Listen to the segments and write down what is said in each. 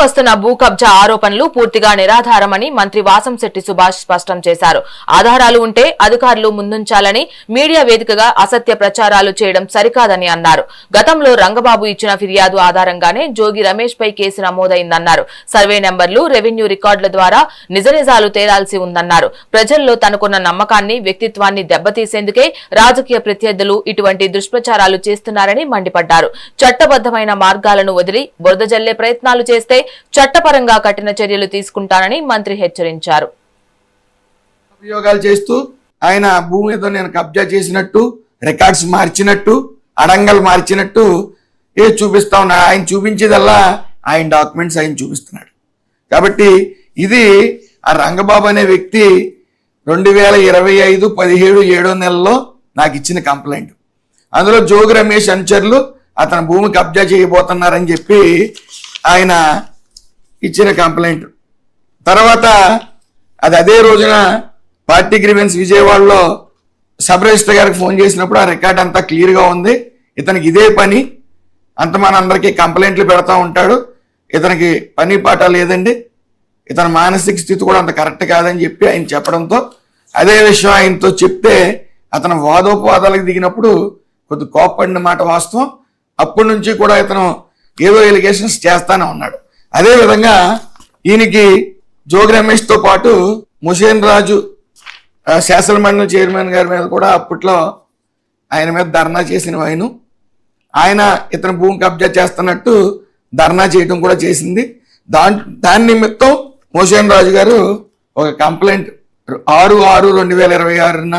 వస్తున్న భూ కబ్జా ఆరోపణలు పూర్తిగా నిరాధారమని మంత్రి వాసంశెట్టి సుభాష్ స్పష్టం చేశారు. ఆధారాలు ఉంటే అధికారులు ముందుంచాలని, మీడియా వేదికగా అసత్య ప్రచారాలు చేయడం సరికాదని అన్నారు. గతంలో రంగబాబు ఇచ్చిన ఫిర్యాదు ఆధారంగానే జోగి రమేష్ పై కేసు నమోదైందన్నారు. సర్వే నెంబర్లు, రెవెన్యూ రికార్డుల ద్వారా నిజాలు తేలాల్సి ఉందన్నారు. ప్రజల్లో తనకున్న నమ్మకాన్ని, వ్యక్తిత్వాన్ని దెబ్బతీసేందుకే రాజకీయ ప్రత్యర్థులు ఇటువంటి దుష్ప్రచారాలు చేస్తున్నారని మండిపడ్డారు. చట్టబద్దమైన మార్గాలను వదిలి బురద జల్లే ప్రయత్నాలు చేస్తే చట్టపరంగా కఠిన చర్యలు తీసుకుంటానని మంత్రి హెచ్చరించారు. అభియోగాలు చేస్తూ ఆయన భూమి మీద నేను కబ్జా చేసినట్టు, రికార్డ్స్ మార్చినట్టు, అడంగలు మార్చినట్టు చూపిస్తా ఉన్నాడు. ఆయన చూపించేదల్లా ఆయన డాక్యుమెంట్స్ ఆయన చూపిస్తున్నాడు. కాబట్టి ఇది ఆ రంగబాబు అనే వ్యక్తి 2025 17 7వ నెలలో నాకు ఇచ్చిన కంప్లైంట్. అందులో జోగి రమేష్ అనుచరులు అతని భూమి కబ్జా చేయబోతున్నారని చెప్పి ఆయన ఇచ్చిన కంప్లైంట్. తర్వాత అదే రోజున పార్టీ గ్రీవెన్స్ విజయవాడలో సబ్ రిజిస్టర్ గారికి ఫోన్ చేసినప్పుడు ఆ రికార్డ్ అంతా క్లియర్గా ఉంది. ఇతనికి ఇదే పని, అంత మనందరికీ కంప్లైంట్లు పెడతా ఉంటాడు, ఇతనికి పని పాట లేదండి, ఇతని మానసిక స్థితి కూడా అంత కరెక్ట్ కాదని చెప్పి ఆయన చెప్పడంతో అదే విషయం ఆయనతో చెప్తే అతను వాదోపవాదాలకు దిగినప్పుడు కొద్ది కోప్పడిన మాట వాస్తవం. అప్పటి నుంచి కూడా ఇతను ఏదో ఎలిగేషన్స్ చేస్తానే ఉన్నాడు. అదేవిధంగా ఈయనకి జోగి రమేష్తో పాటు ముషేన్ రాజు శాసనమండలి చైర్మన్ గారి మీద కూడా అప్పట్లో ఆయన మీద ధర్నా చేసిన ఆయన ఇతను భూమి కబ్జా చేస్తున్నట్టు ధర్నా చేయడం కూడా చేసింది. దాని నిమిత్తం ముషేన్ రాజు గారు ఒక కంప్లైంట్ 6/6/2026న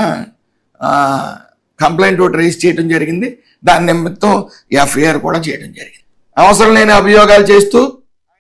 కంప్లైంట్ ఒకటి రిజిస్టర్ చేయడం జరిగింది. దాని నిమిత్తం ఎఫ్ఐఆర్ కూడా చేయడం జరిగింది. అవసరం లేని అభియోగాలు చేస్తూ